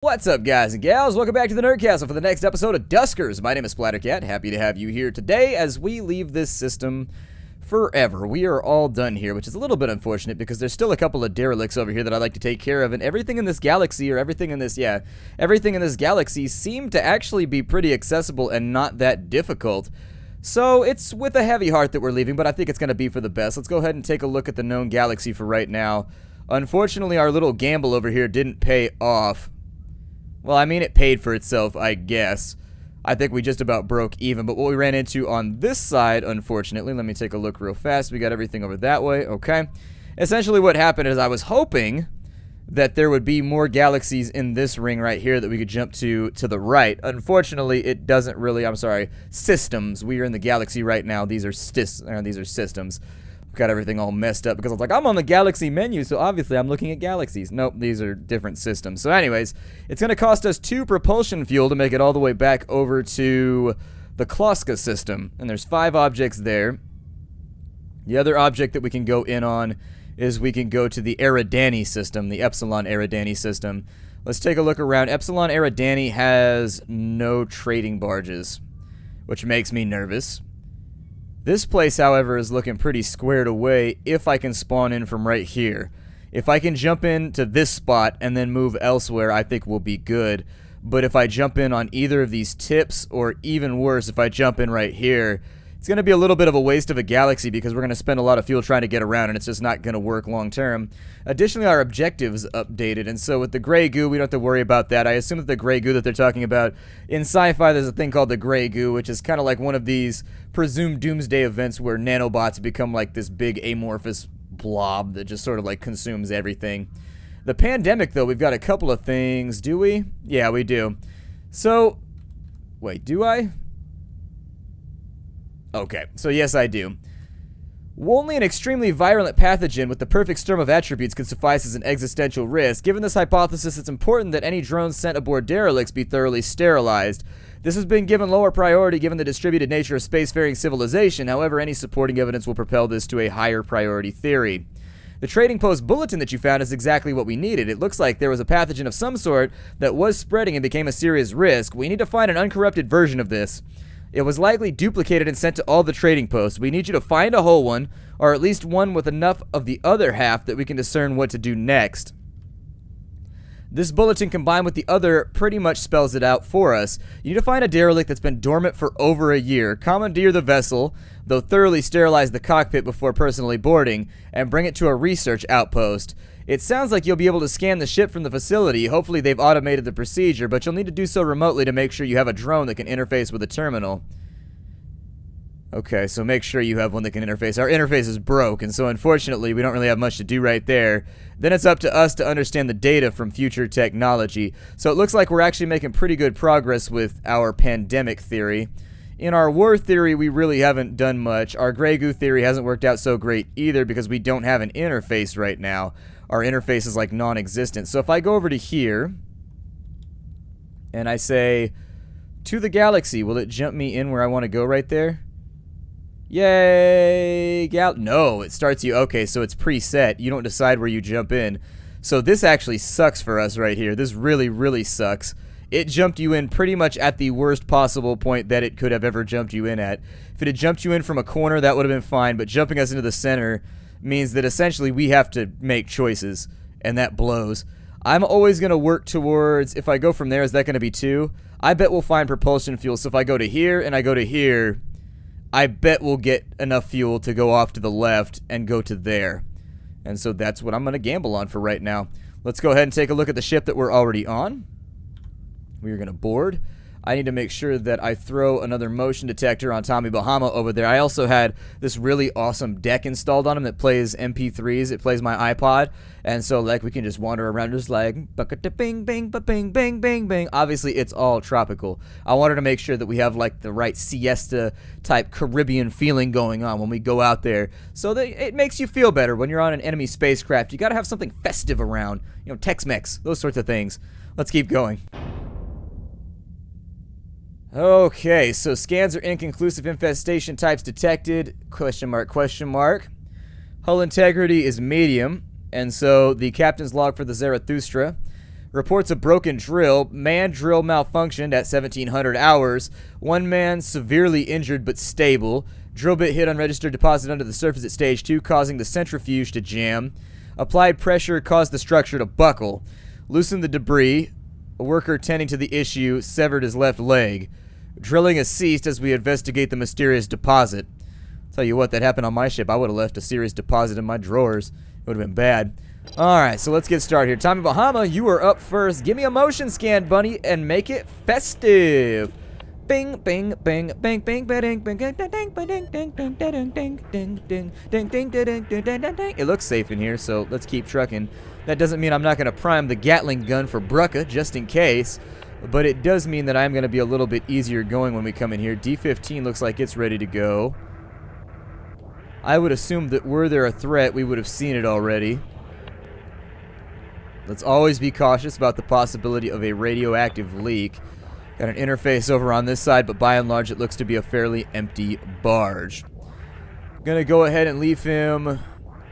What's up, guys and gals? Welcome back to the Nerd Castle for the next episode of Duskers. My name is Splattercat. Happy to have you here today as we leave this system forever. We are all done here, which is a little bit unfortunate because there's still a couple of derelicts over here that I'd like to take care of, and everything in this galaxy, everything in this galaxy seemed to actually be pretty accessible and not that difficult. So it's with a heavy heart that we're leaving, but I think it's going to be for the best. Let's go ahead and take a look at the known galaxy for right now. Unfortunately, our little gamble over here didn't pay off. Well, I mean, it paid for itself, I guess. I think we just about broke even, but what we ran into on this side, unfortunately, let me take a look real fast. We got everything over that way, okay. Essentially what happened is I was hoping that there would be more galaxies in this ring right here that we could jump to the right. Unfortunately, it doesn't really, systems. We are in the galaxy right now. These are systems. Got everything all messed up because I was like, I'm on the galaxy menu, so obviously I'm looking at galaxies. Nope, these are different systems. So anyways, it's going to cost us 2 propulsion fuel to make it all the way back over to the Kloska system. And there's 5 objects there. The other object that we can go in on is we can go to the Eridani system, the Epsilon Eridani system. Let's take a look around. Epsilon Eridani has no trading barges, which makes me nervous. This place, however, is looking pretty squared away if I can spawn in from right here. If I can jump into this spot and then move elsewhere, I think we'll be good. But if I jump in on either of these tips, or even worse, if I jump in right here, it's going to be a little bit of a waste of a galaxy because we're going to spend a lot of fuel trying to get around and it's just not going to work long term. Additionally, our objectives updated, and so with the gray goo, we don't have to worry about that. I assume that the gray goo that they're talking about in sci-fi, there's a thing called the gray goo, which is kind of like one of these presumed doomsday events where nanobots become like this big amorphous blob that just sort of like consumes everything. The pandemic, though, we've got a couple of things. Do we? Yeah, we do. So, wait, do I? Okay, so yes, I do. Only an extremely virulent pathogen with the perfect storm of attributes could suffice as an existential risk. Given this hypothesis, it's important that any drones sent aboard derelicts be thoroughly sterilized. This has been given lower priority given the distributed nature of spacefaring civilization. However, any supporting evidence will propel this to a higher priority theory. The trading post bulletin that you found is exactly what we needed. It looks like there was a pathogen of some sort that was spreading and became a serious risk. We need to find an uncorrupted version of this. It was likely duplicated and sent to all the trading posts. We need you to find a whole one, or at least one with enough of the other half that we can discern what to do next. This bulletin combined with the other pretty much spells it out for us. You need to find a derelict that's been dormant for over a year, commandeer the vessel, though thoroughly sterilize the cockpit before personally boarding, and bring it to a research outpost. It sounds like you'll be able to scan the ship from the facility. Hopefully they've automated the procedure, but you'll need to do so remotely to make sure you have a drone that can interface with a terminal. Okay, so make sure you have one that can interface. Our interface is broke, and so unfortunately we don't really have much to do right there. Then it's up to us to understand the data from future technology. So it looks like we're actually making pretty good progress with our pandemic theory. In our war theory, we really haven't done much. Our gray goo theory hasn't worked out so great either because we don't have an interface right now. Our interface is like non-existent. So if I go over to here and I say to the galaxy, will it jump me in where I want to go right there? Yay! No, it starts you. Okay, so it's preset. You don't decide where you jump in. So this actually sucks for us right here. This really, really sucks. It jumped you in pretty much at the worst possible point that it could have ever jumped you in at. If it had jumped you in from a corner, that would have been fine, but jumping us into the center means that essentially we have to make choices, and that blows. I'm always going to work towards, if I go from there, is that going to be 2? I bet we'll find propulsion fuel, so if I go to here and I go to here, I bet we'll get enough fuel to go off to the left and go to there. And so that's what I'm going to gamble on for right now. Let's go ahead and take a look at the ship that we're already on. We are going to board. I need to make sure that I throw another motion detector on Tommy Bahama over there. I also had this really awesome deck installed on him that plays MP3s. It plays my iPod. And so, like, we can just wander around just like, bing, bing, bing, bing, bing, bing. Obviously, it's all tropical. I wanted to make sure that we have, like, the right Siesta type Caribbean feeling going on when we go out there. So that it makes you feel better when you're on an enemy spacecraft. You got to have something festive around. You know, Tex-Mex, those sorts of things. Let's keep going. Okay, so scans are inconclusive, infestation types detected, question mark, question mark. Hull integrity is medium, and so the captain's log for the Zarathustra. Reports a broken drill. Man drill malfunctioned at 1700 hours. One man severely injured but stable. Drill bit hit unregistered deposit under the surface at stage 2, causing the centrifuge to jam. Applied pressure caused the structure to buckle. Loosened the debris. A worker tending to the issue severed his left leg. Drilling has ceased as we investigate the mysterious deposit. Tell you what, that happened on my ship. I would have left a serious deposit in my drawers. It would have been bad. Alright, so let's get started here. Tommy Bahama, you are up first. Give me a motion scan, bunny, and make it festive. Bing, bing, bing, bing, bing, bing, bing, bing, ding, ding, ding, ding, ding, ding, ding, ding, ding, ding, ding, ding, ding, ding. It looks safe in here, so let's keep trucking. That doesn't mean I'm not going to prime the Gatling gun for Brucka, just in case. But it does mean that I'm going to be a little bit easier going when we come in here. D-15 looks like it's ready to go. I would assume that were there a threat, we would have seen it already. Let's always be cautious about the possibility of a radioactive leak. Got an interface over on this side, but by and large it looks to be a fairly empty barge. I'm going to go ahead and leave him.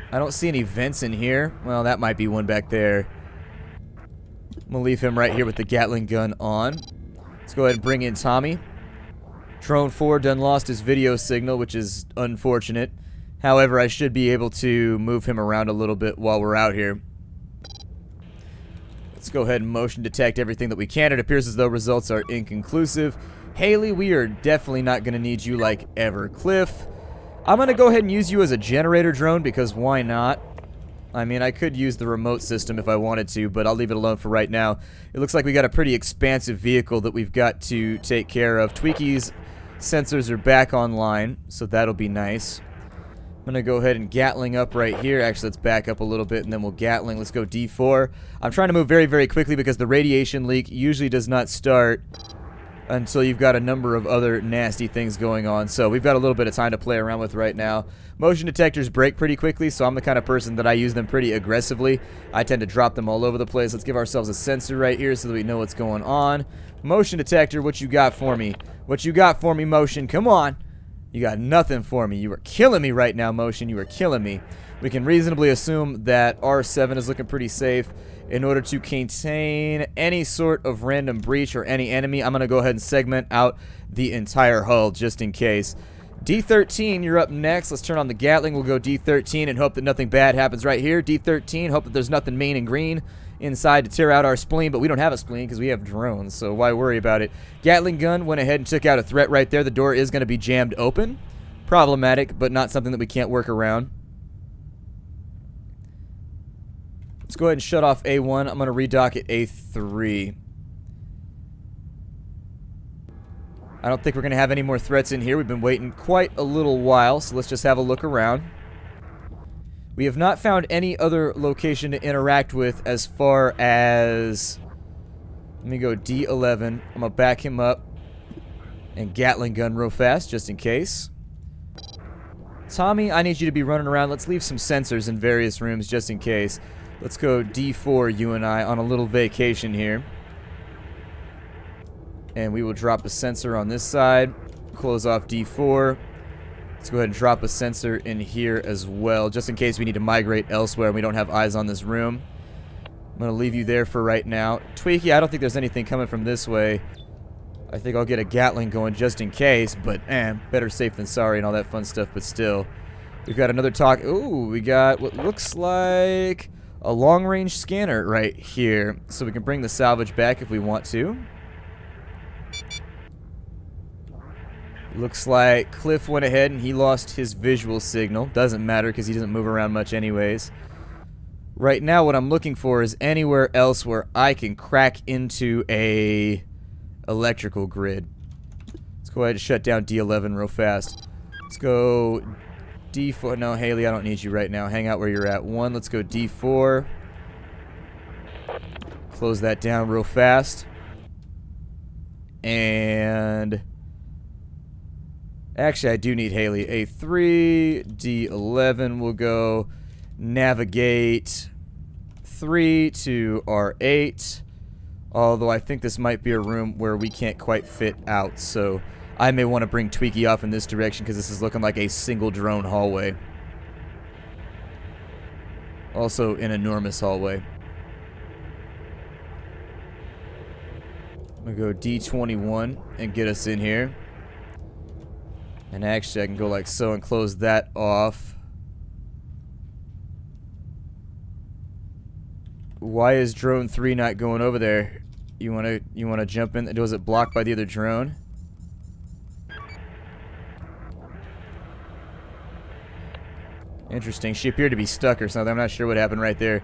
I don't see any vents in here. Well, that might be one back there. I'm going to leave him right here with the Gatling gun on. Let's go ahead and bring in Tommy. Drone 4 done lost his video signal, which is unfortunate. However, I should be able to move him around a little bit while we're out here. Let's go ahead and motion detect everything that we can. It appears as though results are inconclusive. Haley, we are definitely not going to need you like ever. Cliff, I'm going to go ahead and use you as a generator drone because why not? I mean, I could use the remote system if I wanted to, but I'll leave it alone for right now. It looks like we got a pretty expansive vehicle that we've got to take care of. Tweaky's sensors are back online, so that'll be nice. I'm going to go ahead and Gatling up right here. Actually, let's back up a little bit, and then we'll Gatling. Let's go D4. I'm trying to move very, very quickly because the radiation leak usually does not start until you've got a number of other nasty things going on. So we've got a little bit of time to play around with right now. Motion detectors break pretty quickly, so I'm the kind of person that I use them pretty aggressively. I tend to drop them all over the place. Let's give ourselves a sensor right here so that we know what's going on. Motion detector, what you got for me? What you got for me, Motion? Come on. You got nothing for me. You are killing me right now, Motion. You are killing me. We can reasonably assume that R7 is looking pretty safe. In order to contain any sort of random breach or any enemy, I'm going to go ahead and segment out the entire hull just in case. D13, you're up next. Let's turn on the Gatling. We'll go D13 and hope that nothing bad happens right here. D13, hope that there's nothing mean and green inside to tear out our spleen, but we don't have a spleen because we have drones, so why worry about it? Gatling gun went ahead and took out a threat right there. The door is going to be jammed open. Problematic, but not something that we can't work around. Let's go ahead and shut off A1. I'm going to redock at A3. I don't think we're going to have any more threats in here. We've been waiting quite a little while, so let's just have a look around. We have not found any other location to interact with as far as... Let me go D11. I'm going to back him up and Gatling gun real fast, just in case. Tommy, I need you to be running around. Let's leave some sensors in various rooms, just in case. Let's go D4, you and I, on a little vacation here. And we will drop a sensor on this side. Close off D4. Let's go ahead and drop a sensor in here as well, just in case we need to migrate elsewhere and we don't have eyes on this room. I'm going to leave you there for right now. Tweaky, I don't think there's anything coming from this way. I think I'll get a Gatling going just in case, but better safe than sorry and all that fun stuff, but still. We've got another talk. Ooh, we got what looks like a long-range scanner right here. So we can bring the salvage back if we want to. Looks like Cliff went ahead and he lost his visual signal. Doesn't matter because he doesn't move around much anyways. Right now what I'm looking for is anywhere else where I can crack into a electrical grid. Let's go ahead and shut down D11 real fast. Let's go D4. No, Haley, I don't need you right now. Hang out where you're at. 1, let's go D4. Close that down real fast. And... actually, I do need Haley. A3, D11 will go navigate 3 to R8. Although I think this might be a room where we can't quite fit out, so I may want to bring Tweaky off in this direction because this is looking like a single drone hallway. Also an enormous hallway. I'm gonna go D21 and get us in here. And actually, I can go like so and close that off. Why is drone 3 not going over there? You wanna jump in? Was it blocked by the other drone? Interesting. She appeared to be stuck or something. I'm not sure what happened right there.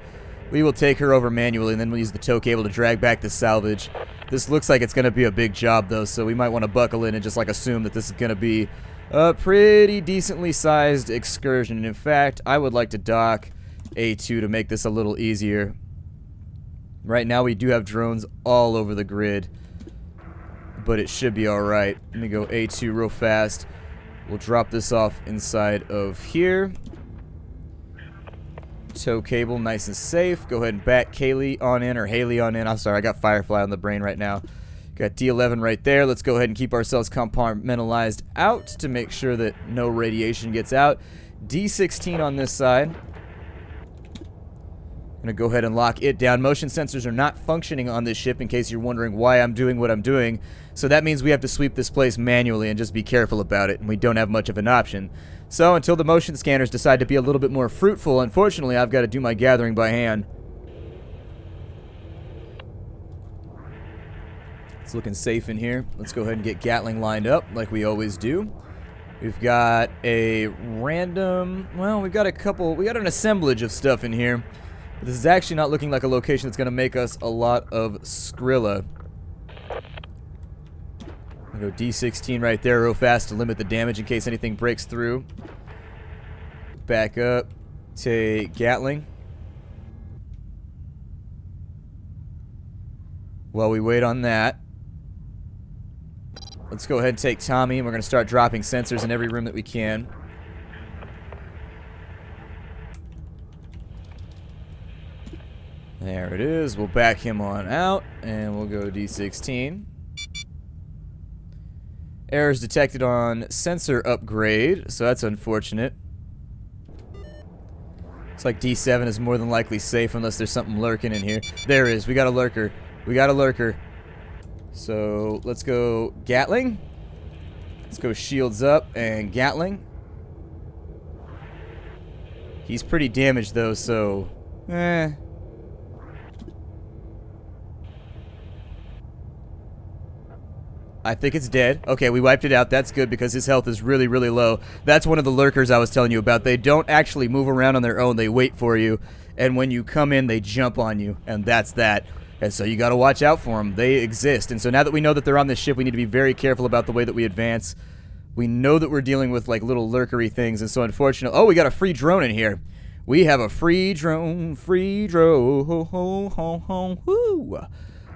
We will take her over manually, and then we'll use the tow cable to drag back the salvage. This looks like it's going to be a big job, though, so we might want to buckle in and just, like, assume that this is going to be a pretty decently sized excursion. And in fact, I would like to dock A2 to make this a little easier. Right now, we do have drones all over the grid, but it should be alright. Let me go A2 real fast. We'll drop this off inside of here. Tow cable, nice and safe. Go ahead and bat Kaylee on in, or Haley on in. I'm sorry, I got Firefly on the brain right now. Got D11 right there. Let's go ahead and keep ourselves compartmentalized out to make sure that no radiation gets out. D16 on this side. I'm going to go ahead and lock it down. Motion sensors are not functioning on this ship, in case you're wondering why I'm doing what I'm doing. So that means we have to sweep this place manually and just be careful about it, and we don't have much of an option. So until the motion scanners decide to be a little bit more fruitful, unfortunately, I've got to do my gathering by hand. It's looking safe in here. Let's go ahead and get Gatling lined up like we always do. We've got a random, well, we've got an assemblage of stuff in here. But this is actually not looking like a location that's going to make us a lot of Skrilla. I'll go D16 right there real fast to limit the damage in case anything breaks through. Back up. Take Gatling. While we wait on that, let's go ahead and take Tommy, and we're going to start dropping sensors in every room that we can. There it is. We'll back him on out, and we'll go D16. Errors detected on sensor upgrade, so that's unfortunate. Looks like D7 is more than likely safe unless there's something lurking in here. There is. We got a lurker. We got a lurker. So let's go Gatling. Let's go shields up and Gatling. He's pretty damaged though, so I think it's dead. Okay, we wiped it out. That's good because his health is really, really low. That's one of the lurkers I was telling you about. They don't actually move around on their own. They wait for you. And when you come in, they jump on you. And that's that. And so you got to watch out for them. They exist. And so now that we know that they're on this ship, we need to be very careful about the way that we advance. We know that we're dealing with like little lurkery things. And so unfortunately... Oh, we got a free drone in here. We have a free drone. Free drone. Ho, ho, ho, ho, woo.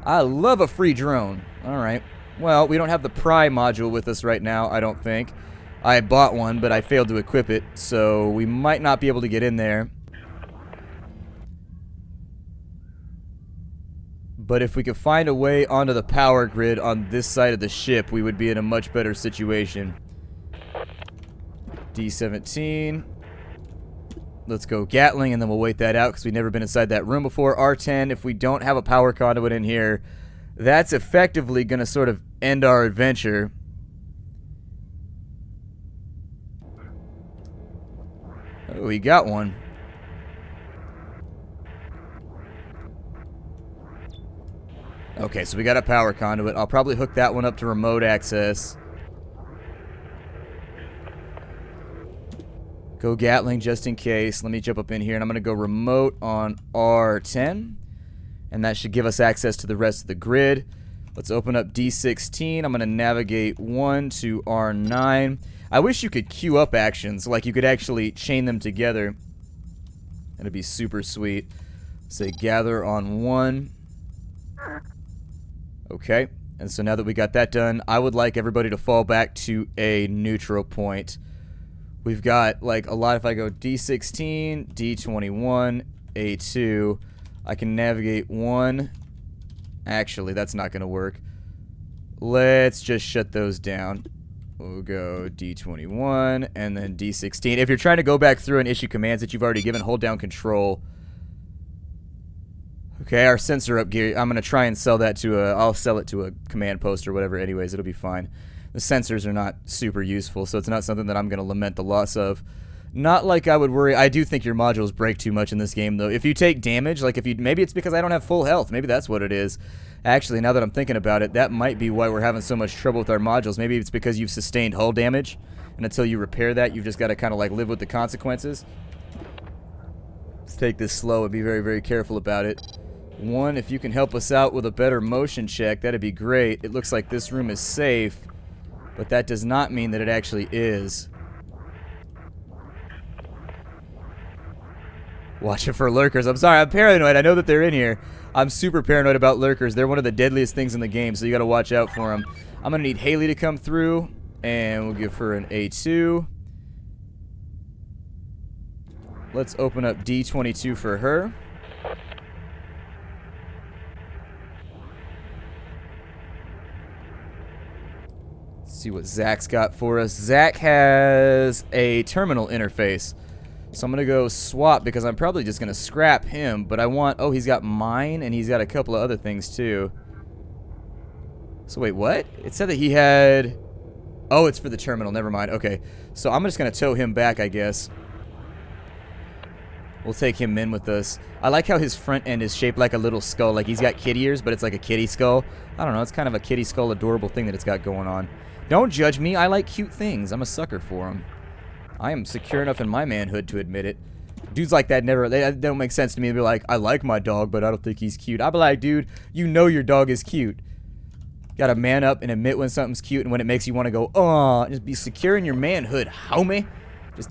I love a free drone. All right. Well, we don't have the Pry module with us right now, I don't think. I bought one, but I failed to equip it, so we might not be able to get in there. But if we could find a way onto the power grid on this side of the ship, we would be in a much better situation. D17. Let's go Gatling, and then we'll wait that out, because we've never been inside that room before. R10, if we don't have a power conduit in here... That's effectively going to sort of end our adventure. Oh, we got one. Okay, so we got a power conduit. I'll probably hook that one up to remote access. Go Gatling just in case. Let me jump up in here, and I'm going to go remote on R10. And that should give us access to the rest of the grid. Let's open up D16. I'm going to navigate 1 to R9. I wish you could queue up actions, like you could actually chain them together. That'd be super sweet. Say gather on 1. Okay. And so now that we got that done, I would like everybody to fall back to a neutral point. We've got like a lot. If I go D16, D21, A2... I can navigate 1. Actually, that's not going to work. Let's just shut those down. We'll go D21 and then D16. If you're trying to go back through and issue commands that you've already given, hold down Control. Okay, our sensor upgrade, I'm going to try and sell that to I'll sell it to a command post or whatever anyways, it'll be fine. The sensors are not super useful, so it's not something that I'm going to lament the loss of. Not like I would worry. I do think your modules break too much in this game, though. If you take damage, like maybe it's because I don't have full health. Maybe that's what it is. Actually, now that I'm thinking about it, that might be why we're having so much trouble with our modules. Maybe it's because you've sustained hull damage, and until you repair that, you've just got to kind of like live with the consequences. Let's take this slow and be very, very careful about it. One, if you can help us out with a better motion check, that'd be great. It looks like this room is safe, but that does not mean that it actually is. Watch it for lurkers. I'm sorry, I'm paranoid. I know that they're in here. I'm super paranoid about lurkers. They're one of the deadliest things in the game, so you gotta watch out for them. I'm gonna need Haley to come through, and we'll give her an A2. Let's open up D22 for her. Let's see what Zach's got for us. Zach has a terminal interface. So I'm going to go swap because I'm probably just going to scrap him. But I want... Oh, he's got mine and he's got a couple of other things too. So wait, what? It said that he had... Oh, it's for the terminal. Never mind. Okay. So I'm just going to tow him back, I guess. We'll take him in with us. I like how his front end is shaped like a little skull. Like he's got kid ears, but it's like a kitty skull. I don't know. It's kind of a kitty skull adorable thing that it's got going on. Don't judge me. I like cute things. I'm a sucker for them. I am secure enough in my manhood to admit it. Dudes like that they don't make sense to me. They'll be like, I like my dog, but I don't think he's cute. I'll be like, dude, you know your dog is cute. Gotta man up and admit when something's cute and when it makes you want to go, oh, just be secure in your manhood, homie.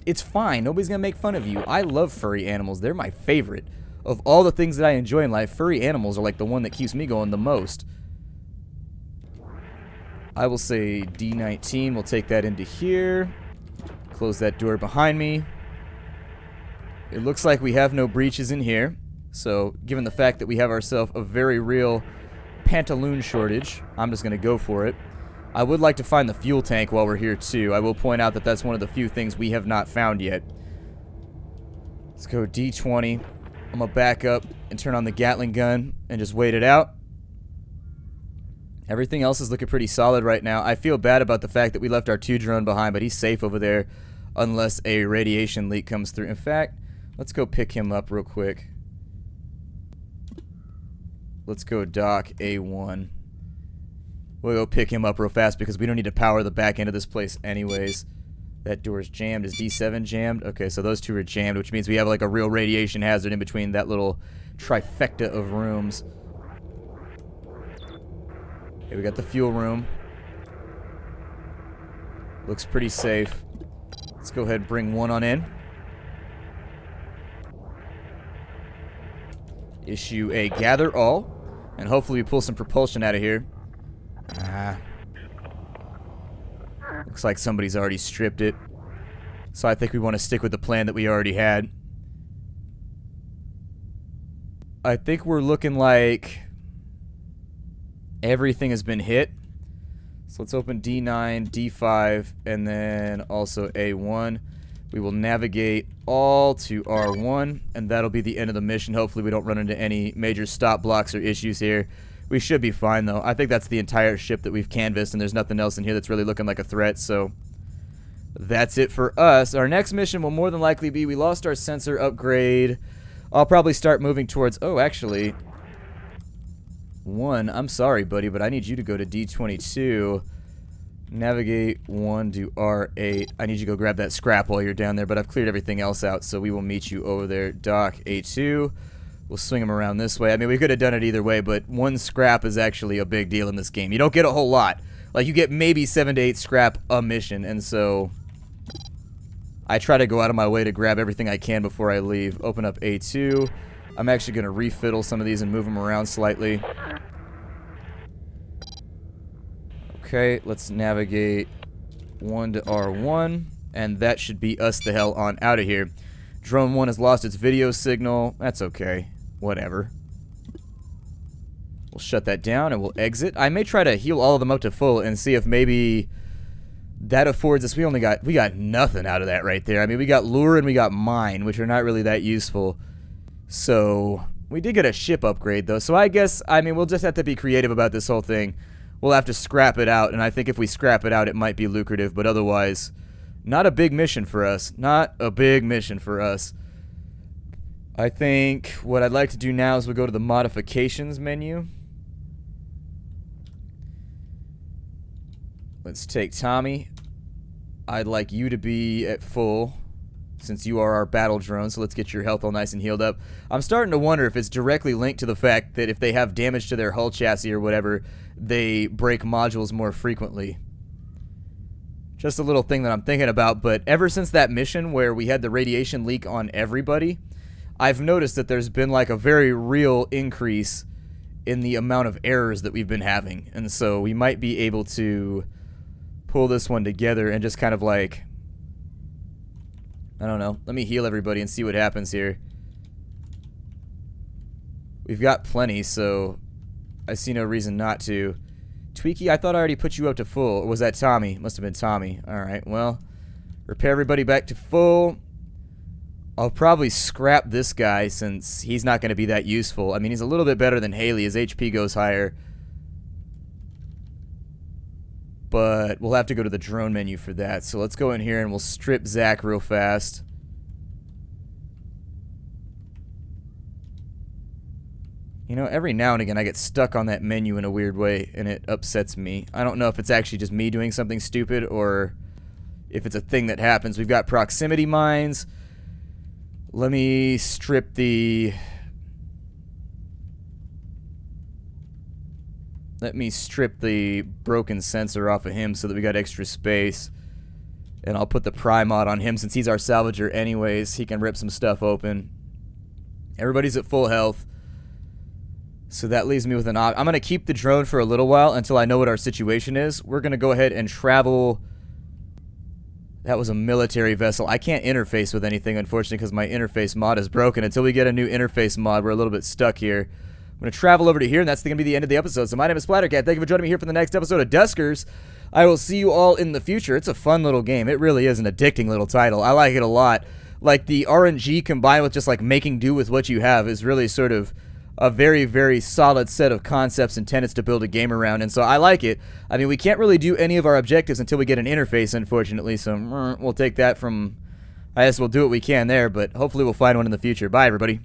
It's fine. Nobody's gonna make fun of you. I love furry animals. They're my favorite. Of all the things that I enjoy in life, furry animals are like the one that keeps me going the most. I will say D19. We'll take that into here. Close that door behind me. It looks like we have no breaches in here. So, given the fact that we have ourselves a very real pantaloon shortage, I'm just going to go for it. I would like to find the fuel tank while we're here too. I will point out that that's one of the few things we have not found yet. Let's go D20. I'm going to back up and turn on the Gatling gun and just wait it out. Everything else is looking pretty solid right now. I feel bad about the fact that we left our 2 drone behind, but he's safe over there unless a radiation leak comes through. In fact, let's go pick him up real quick. Let's go dock A1. We'll go pick him up real fast because we don't need to power the back end of this place anyways. That door's jammed. Is D7 jammed? Okay, so those 2 are jammed, which means we have like a real radiation hazard in between that little trifecta of rooms. Okay, we got the fuel room. Looks pretty safe. Let's go ahead and bring 1 on in. Issue a gather all. And hopefully we pull some propulsion out of here. Looks like somebody's already stripped it. So I think we want to stick with the plan that we already had. I think we're looking like everything has been hit. So let's open D9, D5, and then also A1. We will navigate all to R1, and that'll be the end of the mission. Hopefully we don't run into any major stop blocks or issues here. We should be fine, though. I think that's the entire ship that we've canvassed, and there's nothing else in here that's really looking like a threat, so that's it for us. Our next mission will more than likely be, we lost our sensor upgrade. I'll probably start moving towards, oh, actually, 1, I'm sorry, buddy, but I need you to go to D22. Navigate 1 to R8. I need you to go grab that scrap while you're down there, but I've cleared everything else out, so we will meet you over there. Dock A2. We'll swing them around this way. I mean, we could have done it either way, but 1 scrap is actually a big deal in this game. You don't get a whole lot. Like, you get maybe 7 to 8 scrap a mission, and so I try to go out of my way to grab everything I can before I leave. Open up A2. I'm actually going to refiddle some of these and move them around slightly. Okay, let's navigate 1 to R1, and that should be us the hell on out of here. Drone 1 has lost its video signal. That's okay. Whatever. We'll shut that down and we'll exit. I may try to heal all of them up to full and see if maybe that affords us... We got nothing out of that right there. I mean, we got lure and we got mine, which are not really that useful. So We did get a ship upgrade, though, so I guess, I mean, we'll just have to be creative about this whole thing. We'll have to scrap it out, and I think if we scrap it out, it might be lucrative, but otherwise, not a big mission for us. Not a big mission for us. I think what I'd like to do now is we'll go to the modifications menu. Let's take Tommy. I'd like you to be at full, since you are our battle drone, so let's get your health all nice and healed up. I'm starting to wonder if it's directly linked to the fact that if they have damage to their hull chassis or whatever, they break modules more frequently. Just a little thing that I'm thinking about, but ever since that mission where we had the radiation leak on everybody, I've noticed that there's been like a very real increase in the amount of errors that we've been having, and so we might be able to pull this one together and just kind of like, I don't know, let me heal everybody and see what happens here. We've got plenty, so I see no reason not to. Tweaky, I thought I already put you up to full. Or was that Tommy? Must have been Tommy. Alright, well, repair everybody back to full. I'll probably scrap this guy since he's not going to be that useful. I mean, he's a little bit better than Haley. His HP goes higher. But we'll have to go to the drone menu for that. So let's go in here and we'll strip Zach real fast. You know, every now and again I get stuck on that menu in a weird way and it upsets me. I don't know if it's actually just me doing something stupid or if it's a thing that happens. We've got proximity mines. Let me strip the... Let me strip the broken sensor off of him so that we got extra space. And I'll put the pry mod on him since he's our salvager anyways. He can rip some stuff open. Everybody's at full health. So that leaves me with an I'm going to keep the drone for a little while until I know what our situation is. We're going to go ahead and travel. That was a military vessel. I can't interface with anything, unfortunately, because my interface mod is broken. Until we get a new interface mod, we're a little bit stuck here. I'm going to travel over to here, and that's going to be the end of the episode. So my name is Splattercat. Thank you for joining me here for the next episode of Duskers. I will see you all in the future. It's a fun little game. It really is an addicting little title. I like it a lot. Like, the RNG combined with just, like, making do with what you have is really sort of a very, very solid set of concepts and tenets to build a game around, and so I like it. I mean, we can't really do any of our objectives until we get an interface, unfortunately, so we'll take that from... I guess we'll do what we can there, but hopefully we'll find one in the future. Bye, everybody.